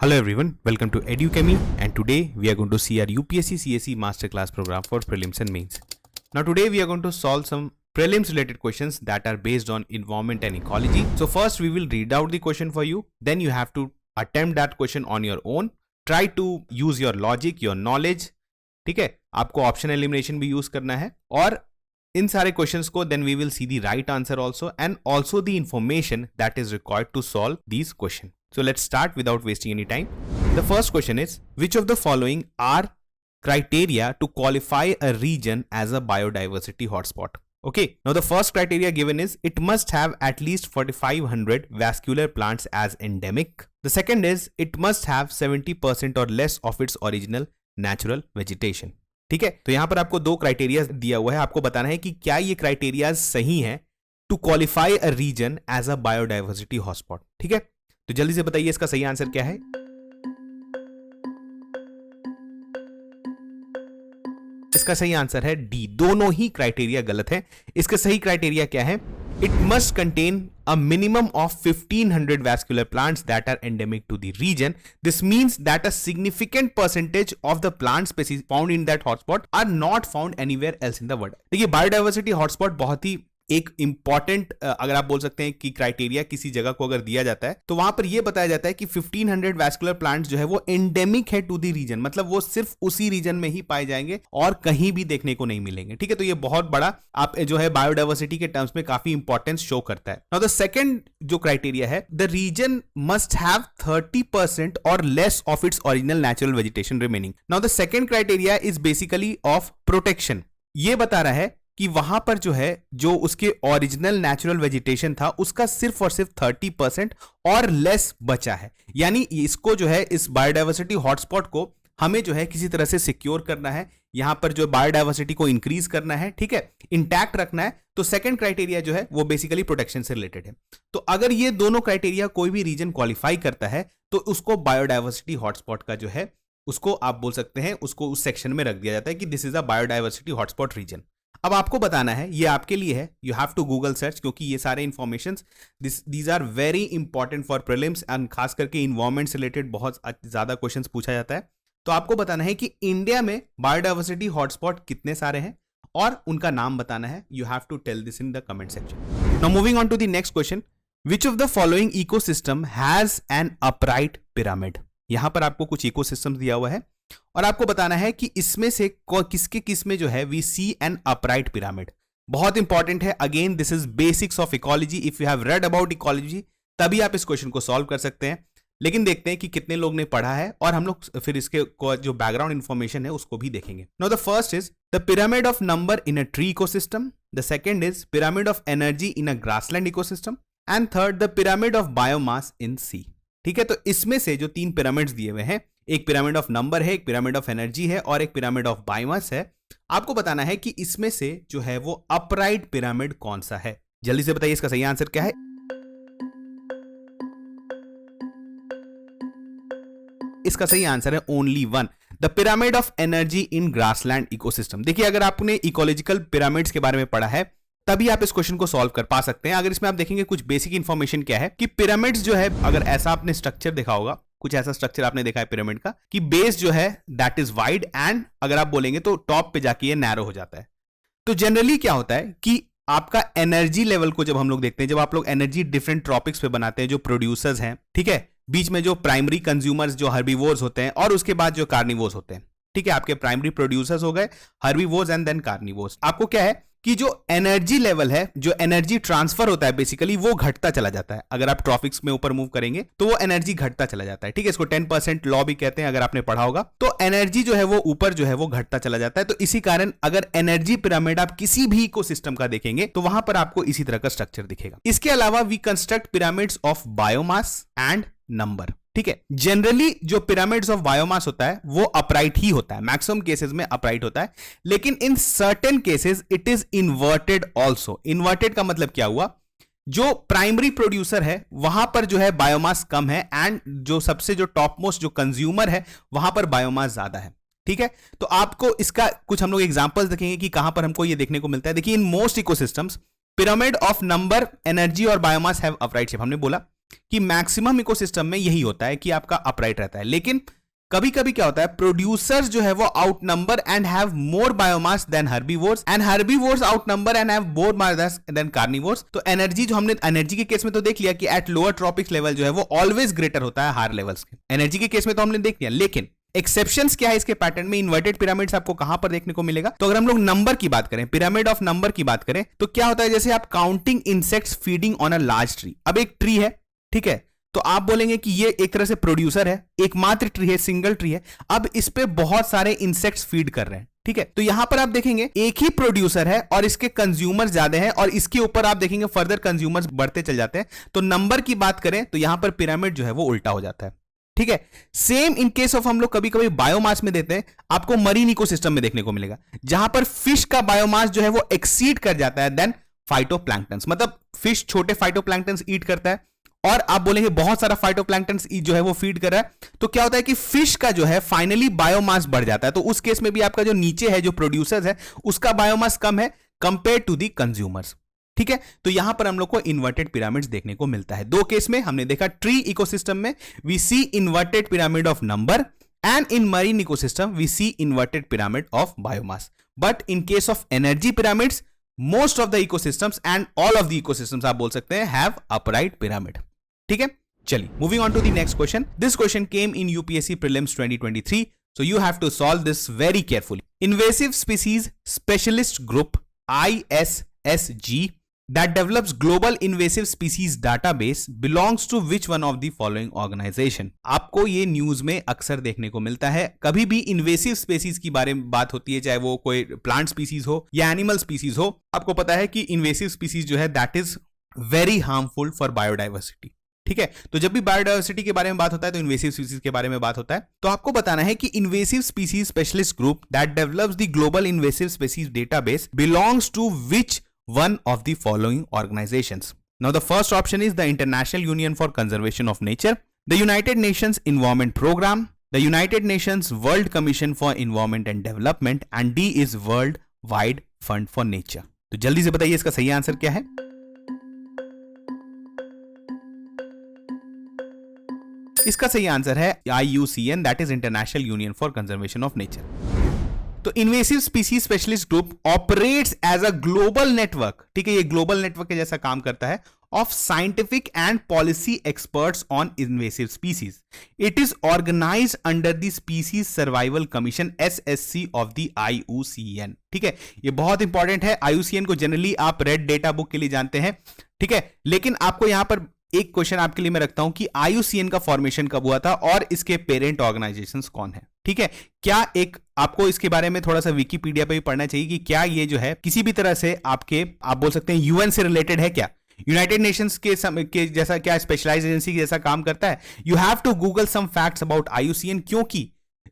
Hello everyone, welcome to EduChemy, and today we are going to see our UPSC CSE Masterclass program for prelims and mains. Now today we are going to solve some prelims related questions that are based on environment and ecology. So first we will read out the question for you, then you have to attempt that question on your own. Try to use your logic, your knowledge. ठीक है, आपको option elimination भी use करना है और इन सारे questions को then we will see the right answer also and also the information that is required to solve these questions. So let's start without wasting any time. The first question is, which of the following are criteria to qualify a region as a biodiversity hotspot? Okay, now the first criteria given is it must have at least 4500 vascular plants as endemic. The second is it must have 70% or less of its original natural vegetation. ठीक है, तो यहां पर आपको दो criteria दिया हुआ है, आपको बताना है कि क्या ये क्राइटेरिया सही है to qualify a region as a biodiversity hotspot. ठीक है, तो जल्दी से बताइए इसका सही आंसर क्या है. इसका सही आंसर है डी. दोनों ही क्राइटेरिया गलत है. इसका सही क्राइटेरिया क्या है? It must contain a minimum of 1500 vascular plants that are endemic to the region. This means that a significant percentage of the plant species found in that hotspot are not found anywhere else in the world. देखिए, biodiversity hotspot बहुत ही एक important अगर आप बोल सकते हैं कि criteria किसी जगह को अगर दिया जाता है तो वहां पर यह बताया जाता है कि 1500 वैस्कुलर प्लांट्स जो है वो एंडेमिक है टू द रीजन, मतलब वो सिर्फ उसी रीजन में ही पाए जाएंगे और कहीं भी देखने को नहीं मिलेंगे. ठीक है, तो ये बहुत बड़ा आप जो है बायोडाइवर्सिटी के टर्म्स में काफी इंपॉर्टेंस शो करता है. नाउ द सेकंड जो क्राइटेरिया है, द रीजन मस्ट हैव 30% और less of its original natural vegetation remaining. Now the second criteria is basically of protection. ये बता रहा है कि वहां पर जो है जो उसके ओरिजिनल नेचुरल वेजिटेशन था उसका सिर्फ और सिर्फ 30% और लेस बचा है. यानी इसको जो है इस बायोडाइवर्सिटी हॉटस्पॉट को हमें जो है किसी तरह से सिक्योर करना है, यहां पर जो बायोडाइवर्सिटी को इंक्रीज करना है, ठीक है, इंटैक्ट रखना है. तो सेकंड क्राइटेरिया जो है वो बेसिकली प्रोटेक्शन से रिलेटेड है. तो अगर ये दोनों क्राइटेरिया कोई भी रीजन क्वालिफाई करता है तो उसको बायोडाइवर्सिटी हॉटस्पॉट का जो है उसको आप बोल सकते हैं उसको उस सेक्शन में रख दिया जाता है कि this is a biodiversity hotspot region. अब आपको बताना है, ये आपके लिए है, you have to Google search, क्योंकि ये सारे information these are very important for prelims and खास करके इन्वायरमेंट से रिलेटेड बहुत ज्यादा क्वेश्चंस पूछा जाता है. तो आपको बताना है कि इंडिया में बायोडाइवर्सिटी हॉटस्पॉट कितने सारे हैं और उनका नाम बताना है. You have to tell this in the comment section. Now moving on to the next question, which of the following ecosystem has an upright pyramid. यहां पर आपको कुछ इकोसिस्टम दिया हुआ है और आपको बताना है कि इसमें से किसके किस में जो है we see an upright pyramid. बहुत इंपॉर्टेंट है. Again this is basics of ecology. If you have read about ecology तभी आप इस क्वेश्चन को सॉल्व कर सकते हैं. लेकिन देखते हैं कि कितने लोग ने पढ़ा है और हम लोग फिर इसके जो बैकग्राउंड इंफॉर्मेशन है उसको भी देखेंगे. Now the first is the pyramid of number in a tree ecosystem. The second is pyramid of energy in a grassland ecosystem and third the pyramid of biomass in sea. ठीक है, तो इसमें से जो तीन पिरामिड्स दिए हुए हैं, एक पिरामिड ऑफ नंबर है, एक पिरामिड ऑफ एनर्जी है और एक पिरामिड ऑफ बायोमास है. आपको बताना है कि इसमें से जो है वो अपराइट पिरामिड कौन सा है. जल्दी से बताइए इसका सही आंसर क्या है. इसका सही आंसर है only one, the pyramid of energy in grassland ecosystem. देखिए, अगर आपने इकोलॉजिकल पिरामिड्स के बारे में पढ़ा है तभी आप इस क्वेश्चन को सॉल्व कर पा सकते हैं. अगर इसमें आप देखेंगे कुछ बेसिक इंफॉर्मेशन क्या है कि पिरामिड्स जो है, अगर ऐसा आपने स्ट्रक्चर देखा होगा, कुछ ऐसा स्ट्रक्चर आपने देखा है पिरामिड का कि बेस जो है दैट इज वाइड एंड अगर आप बोलेंगे तो टॉप पे जाके ये नैरो हो जाता है. तो जनरली क्या होता है कि आपका एनर्जी लेवल को जब हम लोग देखते हैं, जब आप लोग एनर्जी डिफरेंट ट्रॉपिक्स पे बनाते हैं, जो प्रोड्यूसर्स हैं, ठीक है, बीच में जो प्राइमरी कंज्यूमर्स जो हर्बीवोर्स होते हैं और उसके बाद जो कार्निवोर्स होते हैं. ठीक है, आपके प्राइमरी प्रोड्यूसर्स हो गए हर्बीवोर्स एंड देन कार्निवोर्स. आपको क्या है कि जो एनर्जी लेवल है, जो एनर्जी ट्रांसफर होता है बेसिकली वो घटता चला जाता है. अगर आप ट्रॉपिक्स में ऊपर मूव करेंगे तो वो एनर्जी घटता चला जाता है. ठीक है, इसको 10% लॉ भी कहते हैं अगर आपने पढ़ा होगा. तो एनर्जी जो है वो ऊपर जो है वो घटता चला जाता है. तो इसी कारण अगर एनर्जी पिरामिड आप किसी भी इकोसिस्टम का देखेंगे तो वहां पर आपको इसी तरह का स्ट्रक्चर दिखेगा. इसके अलावा we construct pyramids of biomass and number. ठीक है, जनरली जो पिरामिड्स ऑफ बायोमास होता है वो अपराइट ही होता है, मैक्सिमम केसेस में अपराइट होता है. लेकिन in certain cases it is inverted also. Inverted का मतलब क्या हुआ, जो प्राइमरी प्रोड्यूसर है वहां पर जो है बायोमास कम है एंड जो सबसे जो टॉप मोस्ट जो कंज्यूमर है वहां पर बायोमास ज्यादा है. ठीक है, तो आपको इसका कुछ हम लोग एग्जांपल्स देखेंगे कि कहां पर हमको ये देखने को मिलता है. देखिए, in most ecosystems pyramid of number, energy और बायोमास हैव अपराइट शेप. हमने बोला कि मैक्सिमम इकोसिस्टम में यही होता है कि आपका अपराइट रहता है, लेकिन कभी कभी क्या होता है, प्रोड्यूसर्स जो है वो outnumber and have more biomass than herbivores, and herbivores outnumber and have more biomass than carnivores. तो एनर्जी जो हमने एनर्जी के केस में तो देख लिया कि एट लोअर ट्रॉपिक्स लेवल जो है वो ऑलवेज ग्रेटर होता है हायर लेवल्स के। एनर्जी के केस में तो हमने देख लिया, लेकिन एक्सेप्शंस क्या है इसके पैटर्न में? इन्वर्टेड पिरामिड्स आपको कहां पर देखने को मिलेगा? तो अगर हम लोग नंबर की बात करें, पिरामिड ऑफ नंबर की बात करें, तो क्या होता है, जैसे आप counting insects feeding on a large tree. अब एक ट्री है, ठीक है, तो आप बोलेंगे कि ये एक तरह से प्रोड्यूसर है, एकमात्र ट्री है, सिंगल ट्री है, अब इस पे बहुत सारे इंसेक्ट्स फीड कर रहे हैं, ठीक है। तो यहां पर आप देखेंगे एक ही प्रोड्यूसर है और इसके कंज्यूमर्स ज्यादा हैं, और इसके ऊपर आप देखेंगे फर्दर कंज्यूमर्स बढ़ते चल जाते हैं। तो नंबर की बात करें तो यहां पर पिरामिड जो है वो उल्टा हो जाता है, ठीक है। सेम इन केस ऑफ हम लोग कभी कभी बायोमास में देते हैं, आपको मरीन इकोसिस्टम में देखने को मिलेगा, जहां पर फिश का बायोमास जो है वो एक्सीड कर जाता है देन फाइटोप्लैंक्टन्स, मतलब फिश छोटे फाइटोप्लैंक्टन्स ईट करता है, और आप बोलेंगे बहुत सारा फाइटोप्लैंक्टन्स जो है वो फीड कर रहा है, तो क्या होता है कि फिश का जो है फाइनली बायोमास बढ़ जाता है। तो उस केस में भी आपका जो नीचे है, जो प्रोड्यूसर्स है, उसका बायोमास कम है कंपेयर टू दी कंज्यूमर्स, ठीक है। तो यहां पर हम लोग को इन्वर्टेड पिरामिड्स देखने को मिलता है। दो केस में हमने देखा, ट्री इकोसिस्टम में we see inverted pyramid of number, and in marine ecosystem we see inverted pyramid of biomass. But in case of energy pyramids, most of the ecosystems and all of the ecosystems आप बोल सकते हैं have upright pyramid, ठीक है। चलिए moving on to the next question. This question came in UPSC prelims 2023, so you have to solve this very carefully. Invasive Species Specialist Group ISSG that develops global invasive species database belongs to which one of the following organization? आपको ये news में अक्सर देखने को मिलता है, कभी भी इन्वेसिव स्पीसीज की बारे में बात होती है, चाहे वो कोई प्लांट स्पीसीज हो या एनिमल स्पीसीज हो, आपको पता है कि इन्वेसिव स्पीसीज जो है that is very harmful for biodiversity, ठीक है। तो जब भी बायोडाइवर्सिटी के बारे में बात होता है तो इन्वेसिव स्पीसीज के बारे में बात होता है। तो आपको बताना है कि invasive species specialist group that develops the global invasive species database belongs to which one of the following organizations? Now the first option is the International Union for Conservation of Nature, the United Nations Environment Program, the United Nations World Commission for Environment and Development, and D is World Wide Fund for Nature. तो जल्दी से बताइए इसका सही answer क्या है? इसका सही आंसर है IUCN, that is International Union for Conservation of Nature. तो invasive species specialist group operates as a global network, ठीक है, ये ग्लोबल नेटवर्क के जैसा काम करता है, of scientific and policy experts on invasive species. It is organised under the species survival commission SSC of the IUCN, ठीक है। ये बहुत इंपॉर्टेंट है, IUCN को जनरली आप रेड डेटा बुक के लिए जानते हैं, ठीक है, लेकिन आपको यहां पर एक क्वेश्चन आपके लिए मैं रखता हूं कि IUCN का फॉर्मेशन कब हुआ था और इसके पेरेंट ऑर्गेनाइजेशंस कौन है, ठीक है। क्या एक आपको इसके बारे में थोड़ा सा विकिपीडिया पे भी पढ़ना चाहिए कि क्या ये जो है किसी भी तरह से आपके आप बोल सकते हैं यूएन से रिलेटेड है, क्या यूनाइटेड नेशंस के जैसा क्या स्पेशलाइज्ड एजेंसी जैसा काम करता है। You have to Google some facts about IUCN, क्योंकि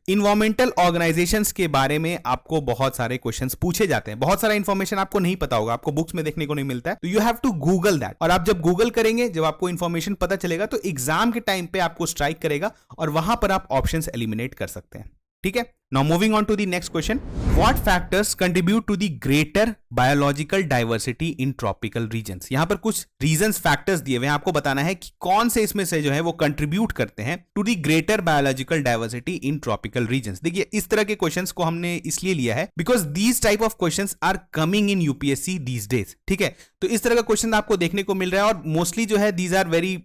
इन्वायरमेंटल ऑर्गेनाइजेशंस के बारे में आपको बहुत सारे क्वेश्चंस पूछे जाते हैं, बहुत सारा इंफॉर्मेशन आपको नहीं पता होगा, आपको बुक्स में देखने को नहीं मिलता है, तो you have to Google that. और आप जब गूगल करेंगे, जब आपको इंफॉर्मेशन पता चलेगा, तो एग्जाम के टाइम पे आपको स्ट्राइक करेगा और वहां पर आप ऑप्शंस एलिमिनेट कर सकते हैं, ठीक है। Now moving on to the next question, what factors contribute to the greater biological diversity in tropical regions? यहां पर कुछ रीजंस फैक्टर्स दिए हुए हैं, आपको बताना है कि कौन से इसमें से जो है वो कंट्रीब्यूट करते हैं to the greater biological diversity in tropical regions. देखिए इस तरह के क्वेश्चंस को हमने इसलिए लिया है because these type of questions are coming in UPSC these days, ठीक है। तो इस तरह का क्वेश्चन आपको देखने को मिल रहा है और मोस्टली जो है these are very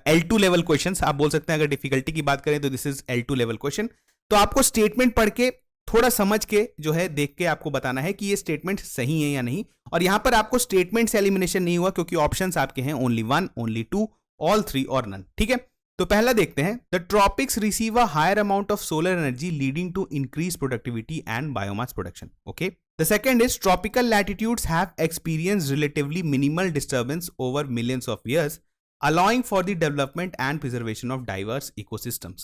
L2 level questions, आप बोल सकते हैं। अगर डिफिकल्टी की बात करें तो this is L2 level question. तो आपको स्टेटमेंट पढ़ के थोड़ा समझ के जो है देख के आपको बताना है कि ये स्टेटमेंट सही है या नहीं। और यहां पर आपको स्टेटमेंट से एलिमिनेशन नहीं हुआ क्योंकि ऑप्शंस आपके हैं ओनली 1, ओनली 2, ऑल 3 और नन, ठीक है। तो पहला देखते हैं, the tropics receive a higher amount of solar energy leading to increase productivity and biomass production, okay. The second is tropical latitudes have experienced relatively minimal disturbance over millions of years, allowing for the development and preservation of diverse ecosystems.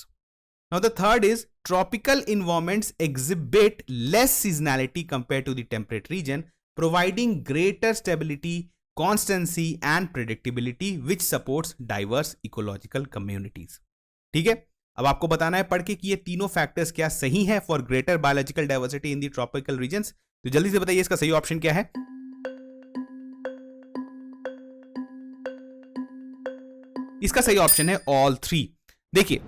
Now the third is tropical environments exhibit less seasonality compared to the temperate region, providing greater stability, constancy and predictability which supports diverse ecological communities. ठीक है, अब आपको बताना है पढ़ के कि ये तीनों फैक्टर्स क्या सही है for greater biological diversity in the tropical regions. तो जल्दी से बताइए इसका सही ऑप्शन क्या है। इसका सही ऑप्शन है the first option, that is the tropical environments exhibit less seasonality compared to the temperate region, providing greater stability, constancy and predictability which supports diverse ecological communities. ठीक है, अब आपको बताना है पढ़ के कि ये तीनों फैक्टर्स क्या सही ऑप्शन क्या है। इसका सही ऑप्शन है ऑल थ्री। देखिए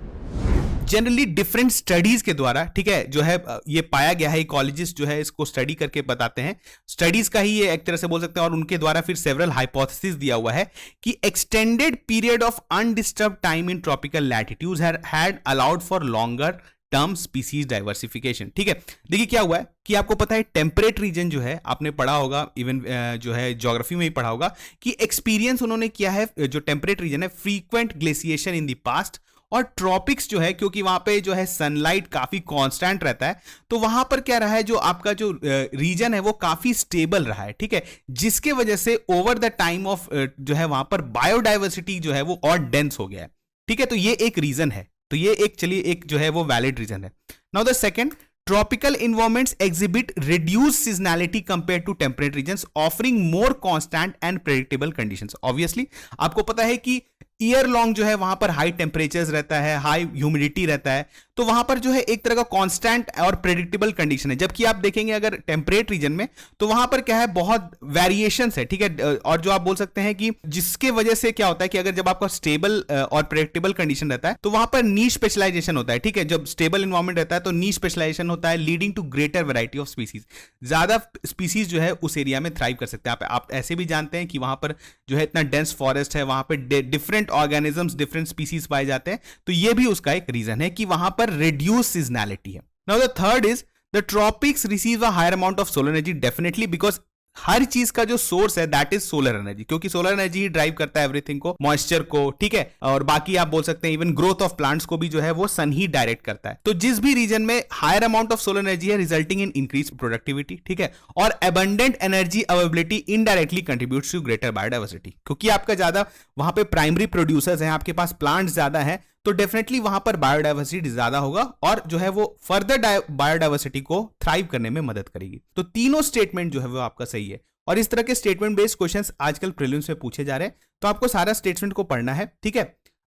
जनरली डिफरेंट स्टडीज के द्वारा, ठीक है, जो है ये पाया गया है, इकोलॉजिस्ट जो है इसको स्टडी करके बताते हैं, स्टडीज का ही ये एक तरह से बोल सकते हैं, और उनके द्वारा फिर सेवरल हाइपोथेसिस दिया हुआ है कि extended period of undisturb time in tropical latitudes had allowed for longer term species diversification. ठीक है, देखिए क्या हुआ है कि आपको पता है टेम्परेट रीजन जो है, आपने पढ़ा होगा, इवन जो है ज्योग्राफी में ही पढ़ा होगा कि एक्सपीरियंस उन्होंने किया है, जो टेम्परेट रीजन है, frequent glaciation in the past, और ट्रॉपिक्स जो है क्योंकि वहां पे जो है सनलाइट काफी कांस्टेंट रहता है, तो वहां पर क्या रहा है, जो आपका जो रीजन है वो काफी स्टेबल रहा है। ठीक है, जिसके वजह से ओवर द टाइम ऑफ जो है वहां पर बायोडाइवर्सिटी जो है वो और डेंस हो गया है। ठीक है, तो ये एक रीजन है, तो ये एक चलिए एक जो है वो वैलिड रीजन है। Now the second, tropical environments exhibit reduce seasonality compare to temperate regions, offering more constant and predictable conditions. Obviously आपको पता है कि ईयर लॉन्ग जो है वहां पर हाई टेम्परेचर्स रहता है, हाई ह्यूमिडिटी रहता है, तो वहां पर जो है एक तरह का कांस्टेंट और प्रेडिक्टेबल कंडीशन है। जबकि आप देखेंगे अगर टेम्परेट रीजन में, तो वहां पर क्या है, बहुत वेरिएशंस है। ठीक है, और जो आप बोल सकते हैं कि जिसके वजह से क्या होता है कि अगर जब आपका स्टेबल और प्रेडिक्टेबल कंडीशन रहता है तो वहां पर नीश स्पेशलाइजेशन होता है। ठीक है, जब स्टेबल इन्वायरमेंट रहता है तो नीश स्पेशलाइजेशन होता है, leading to greater variety of species. ज्यादा स्पीसीज जो है उस एरिया में थ्राइव कर सकते हैं। आप ऐसे भी जानते हैं कि वहां पर जो है इतना डेंस फॉरेस्ट है, वहां पर डिफरेंट ऑर्गेनिजम्स, डिफरेंट स्पीसीज पाए जाते हैं, तो ये भी उसका एक रीजन है कि वहां पर रिड्यूस सीजनैलिटी है। Now the third is the tropics receive a higher amount of solar energy, definitely because हर चीज का जो सोर्स है दैट इज सोलर एनर्जी, क्योंकि सोलर एनर्जी ही ड्राइव करता है एवरीथिंग को, मॉइस्चर को। ठीक है, और बाकी आप बोल सकते हैं इवन ग्रोथ ऑफ प्लांट्स को भी जो है वो सन ही डायरेक्ट करता है। तो जिस भी रीजन में higher amount of solar energy है, रिजल्टिंग इन इंक्रीज प्रोडक्टिविटी, ठीक है, और abundant energy availability indirectly contributes to greater biodiversity, क्योंकि आपका ज्यादा वहां पे प्राइमरी प्रोड्यूसर्स हैं, आपके पास प्लांट्स ज्यादा है, तो डेफिनेटली वहां पर बायोडाइवर्सिटी ज्यादा होगा और जो है वो फर्दर बायोडाइवर्सिटी को थ्राइव करने में मदद करेगी। तो तीनों स्टेटमेंट जो है वो आपका सही है, और इस तरह के स्टेटमेंट बेस्ड क्वेश्चंस आजकल प्रीलिम्स में पूछे जा रहे हैं, तो आपको सारा स्टेटमेंट को पढ़ना है। ठीक है,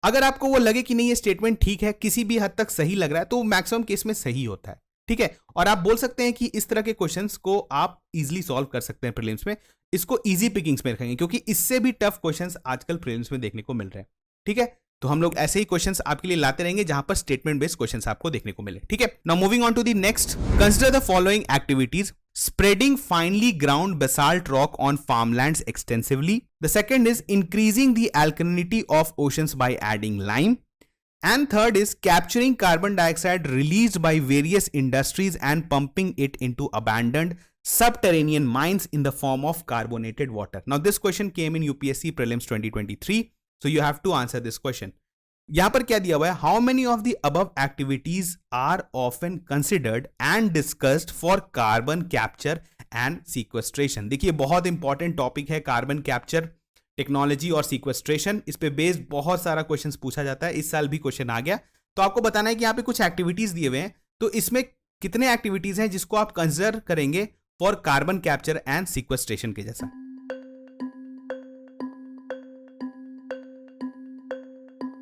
अगर आपको वो लगे कि नहीं ये स्टेटमेंट ठीक है, किसी भी हद तक सही लग रहा है, तो मैक्सिमम केस में सही होता है। ठीक है, और आप बोल सकते हैं कि इस तरह के क्वेश्चंस को आप इजीली सॉल्व कर सकते हैं प्रीलिम्स में, इसको इजी पिकिंग्स में रखेंगे, क्योंकि इससे भी टफ क्वेश्चंस आजकल प्रीलिम्स में देखने को मिल रहे हैं। ठीक है, तो हम लोग ऐसे ही क्वेश्चंस आपके लिए लाते रहेंगे जहां पर स्टेटमेंट बेस्ड क्वेश्चंस आपको देखने को मिले। ठीक है, now moving on to the next, consider the following activities: spreading finely ground basalt rock on farmlands extensively. The second is increasing the alkalinity of oceans by adding lime. And third is capturing carbon dioxide released by various industries and pumping it into abandoned subterranean mines in the form of carbonated water. Now this question came in UPSC Prelims 2023. So you have to answer this question. यहां पर क्या दिया हुआ है, how many of the above activities are often considered and discussed for carbon capture and sequestration. देखिए बहुत important topic है carbon capture technology और सीक्वेस्ट्रेशन, इस पे बेस्ड बहुत सारा क्वेश्चंस पूछा जाता है, इस साल भी क्वेश्चन आ गया। तो आपको बताना है कि यहाँ पे कुछ एक्टिविटीज दिए हुए हैं, तो इसमें कितने एक्टिविटीज हैं जिसको आप कंसिडर करेंगे for carbon capture and sequestration के जैसा।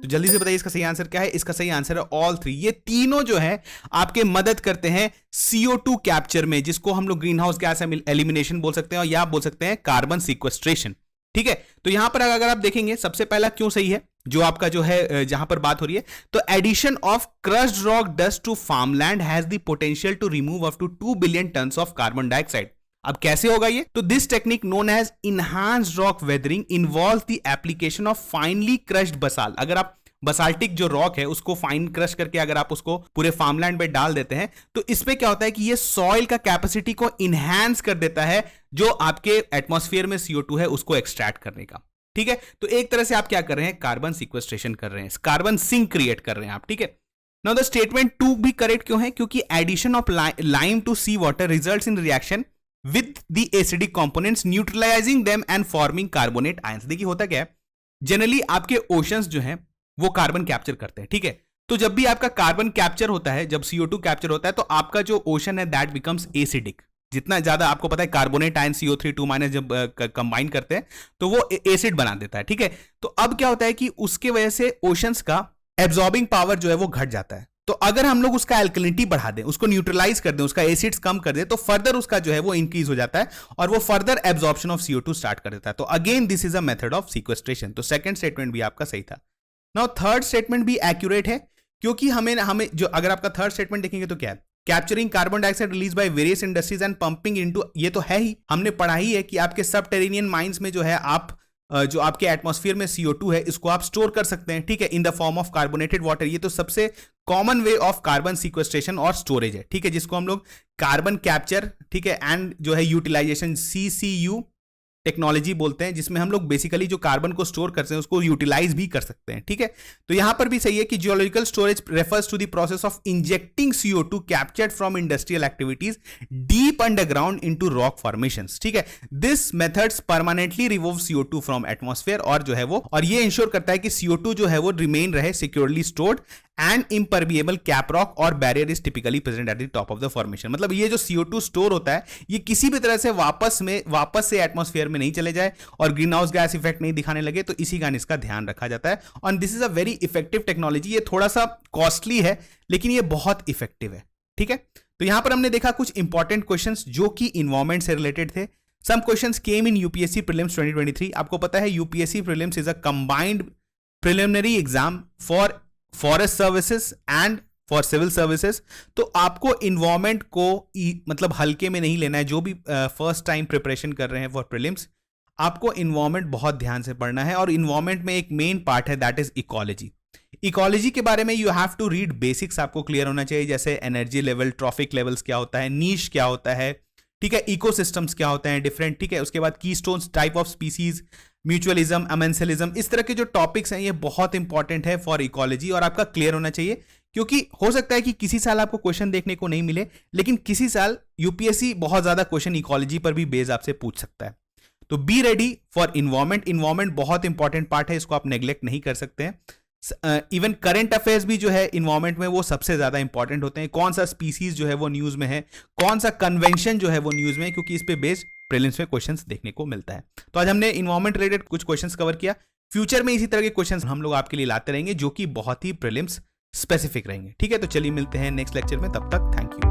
तो जल्दी से बताइए इसका सही आंसर क्या है। इसका सही आंसर है ऑल थ्री। ये तीनों जो है आपके मदद करते हैं CO2 कैप्चर में, जिसको हम लोग ग्रीन हाउस गैस एलिमिनेशन बोल सकते हैं, और या आप बोल सकते हैं कार्बन सीक्वेस्ट्रेशन। ठीक है, तो यहां पर अगर आप देखेंगे सबसे पहला क्यों सही है, जो आपका जो है जहां पर बात हो रही है, तो addition of crushed rock dust to farmland has the potential to remove up to 2 billion tons of carbon dioxide. अब कैसे होगा ये, तो this technique known as enhanced rock weathering involves the application of finely crushed basalt. अगर आप basaltic जो rock है उसको फाइन क्रश करके अगर आप उसको पूरे फार्मलैंड में डाल देते हैं, तो इसमें क्या होता है कि ये सॉइल का कैपेसिटी को इनहैंस कर देता है, जो आपके एटमॉस्फेयर में CO2 है उसको एक्सट्रैक्ट करने का। ठीक है, तो एक तरह से आप क्या कर रहे हैं, कार्बन सीक्वेस्ट्रेशन कर रहे हैं, कार्बन सिंक क्रिएट कर रहे हैं आप। ठीक है, नाउ द स्टेटमेंट 2 भी करेक्ट क्यों है, क्योंकि addition of lime to sea water results in reaction with the acidic components neutralising them and forming carbonate ions. देखिए होता क्या है, जनरली आपके ओशंस जो हैं वो कार्बन कैप्चर करते हैं। ठीक है, तो जब भी आपका कार्बन कैप्चर होता है, जब CO2 कैप्चर होता है, तो आपका जो ओशन है दैट बिकम्स एसिडिक। जितना ज्यादा आपको पता है कार्बोनेट आयन CO3 जब कंबाइन करते हैं तो वो एसिड बना देता है। ठीक है, तो अब क्या होता है कि उसके वजह से ओशंस का एब्जॉर्बिंग पावर जो है वो घट जाता है। तो अगर हम लोग उसका एल्कलिनिटी बढ़ा दें, उसको न्यूट्रलाइज कर दें, उसका एसिड्स कम कर दें, तो फर्दर उसका जो है वो इंक्रीज हो जाता है और वो further absorption of CO2 start कर देता है। तो again this is a method of sequestration. तो सेकंड स्टेटमेंट भी आपका सही था। नाउ थर्ड स्टेटमेंट भी एक्यूरेट है, क्योंकि हमें जो अगर आपका थर्ड स्टेटमेंट देखेंगे तो क्या है, capturing carbon dioxide release by various industries and pumping into, ये तो है ही, हमने पढ़ा ही है कि आपके सबटेरेनियन माइंस में जो है आप जो आपके एटमॉस्फेयर में CO2 है इसको आप स्टोर कर सकते हैं, ठीक है, in the form of carbonated water. ये तो सबसे common way of carbon sequestration और स्टोरेज है, ठीक है, जिसको हम लोग कार्बन कैप्चर, ठीक है, एंड जो है यूटिलाइजेशन CCU टेक्नोलॉजी बोलते हैं, जिसमें हम लोग बेसिकली जो कार्बन को स्टोर करते हैं उसको यूटिलाइज भी कर सकते हैं, ठीक है। तो यहां पर भी सही है कि geological storage refers to the process of injecting CO2 captured from industrial activities deep underground into rock formations, ठीक है। This methods permanently remove CO2 from atmosphere, और जो है वो, और ये इंश्योर करता है कि CO2 जो है वो रिमेन रहे securely stored and impermeable cap rock और barrier is typically present at the top of the formation. मतलब ये जो CO2 स्टोर होता है ये किसी भी तरह से वापस से एटमॉस्फेयर में नहीं चले जाए और ग्रीन हाउस गैस इफेक्ट नहीं दिखाने लगे, तो इसी कारण इसका ध्यान रखा जाता है। और this is a very effective technology. ये थोड़ा सा कॉस्टली है लेकिन ये बहुत इफेक्टिव है, ठीक है। तो यहां पर हमने देखा कुछ इंपॉर्टेंट क्वेश्चंस जो कि इन्वायरमेंट से रिलेटेड थे। Some questions came in UPSC prelims 2023। आपको पता है UPSC prelims is a combined preliminary exam for forest services and for civil services. तो आपको इन्वायरमेंट को मतलब हल्के में नहीं लेना है। जो भी फर्स्ट टाइम प्रिपरेशन कर रहे हैं फॉर प्रीलिम्स, आपको इन्वायरमेंट बहुत ध्यान से पढ़ना है। और इन्वायरमेंट में एक मेन पार्ट है, दैट इज इकोलॉजी। इकोलॉजी के बारे में you have to read basics, आपको क्लियर होना चाहिए, जैसे एनर्जी लेवल, ट्रॉफिक लेवल्स क्या होता है, नीश क्या होता है, ठीक है, इकोसिस्टम्स क्या होते हैं डिफरेंट, ठीक है। उसके बाद keystones, type of species, mutualism, amensalism, इस तरह के जो टॉपिक्स हैं ये बहुत इंपॉर्टेंट है फॉर इकोलॉजी और आपका क्लियर होना चाहिए। क्योंकि हो सकता है कि किसी साल आपको क्वेश्चन देखने को नहीं मिले, लेकिन किसी साल यूपीएससी बहुत ज्यादा क्वेश्चन इकोलॉजी पर भी बेस आपसे पूछ सकता है। तो be ready for environment. Environment बहुत इंपॉर्टेंट पार्ट है, इसको आप नेग्लेक्ट नहीं कर सकते हैं। इवन करंट अफेयर्स भी जो है इन्वायरमेंट में वो सबसे ज्यादा इंपॉर्टेंट होते हैं। कौन सा स्पीसीज जो है वो न्यूज में है, कौन सा कन्वेंशन जो है वो न्यूज में है, क्योंकि इस पे बेस्ड प्रीलिम्स में क्वेश्चंस देखने को मिलता है। तो आज हमने इन्वायरमेंट रिलेटेड कुछ क्वेश्चंस कवर किया। फ्यूचर में इसी तरह के क्वेश्चंस हम लोग आपके लिए लाते रहेंगे जो कि बहुत ही प्रीलिम्स स्पेसिफिक रहेंगे, ठीक है। तो चलिए मिलते हैं नेक्स्ट लेक्चर में, तब तक थैंक यू।